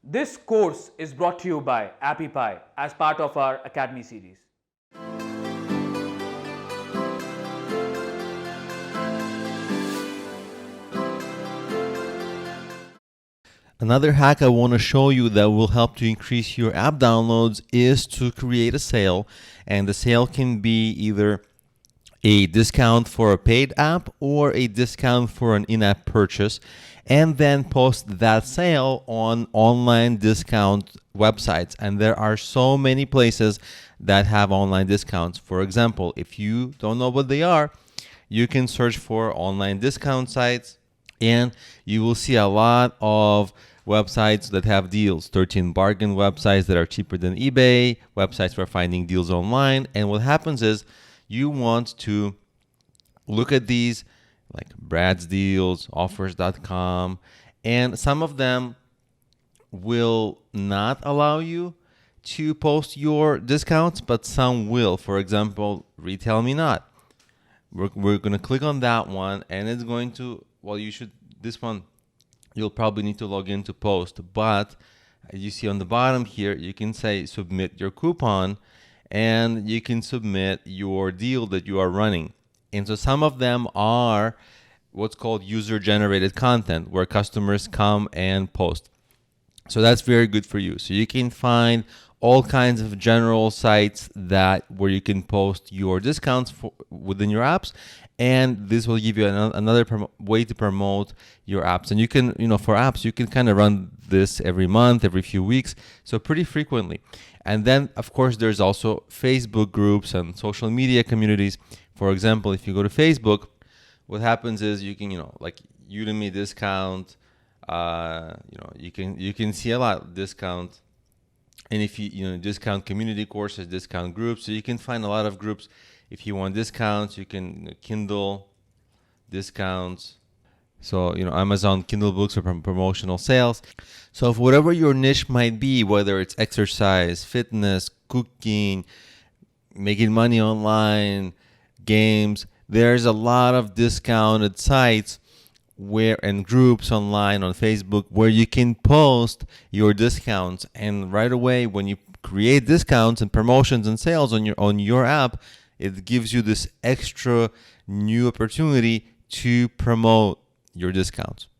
This course is brought to you by AppyPie as part of our Academy series. Another hack I want to show you that will help to increase your app downloads is to create a sale. And the sale can be either a discount for a paid app or a discount for an in-app purchase, and then post that sale on online discount websites. And there are so many places that have online discounts. For example, if you don't know what they are, you can search for online discount sites and you will see a lot of websites that have deals. 13 bargain websites that are cheaper than eBay, websites for finding deals online. And what happens is you want to look at these like Brad's Deals, offers.com, and some of them will not allow you to post your discounts, but some will. For example, Retail Me Not. We're going to click on that one, and it's going to, this one, you'll probably need to log in to post. But as you see on the bottom here, you can say submit your coupon, and you can submit your deal that you are running. And so some of them are what's called user-generated content, where customers come and post. So that's very good for you. So you can find all kinds of general sites where you can post your discounts within your apps, and this will give you another way to promote your apps. And you can, for apps, you can kind of run this every month, every few weeks, so pretty frequently. And then, of course, there's also Facebook groups and social media communities. For example, if you go to Facebook, what happens is you can, like Udemy discount, you can see a lot of discount. And if you discount community courses, discount groups, so you can find a lot of groups. If you want discounts, you can Kindle discounts. So, Amazon Kindle books are promotional sales. So, if whatever your niche might be, whether it's exercise, fitness, cooking, making money online, games, there's a lot of discounted sites and groups online on Facebook where you can post your discounts. And right away, when you create discounts and promotions and sales on your app, it gives you this extra new opportunity to promote your discounts.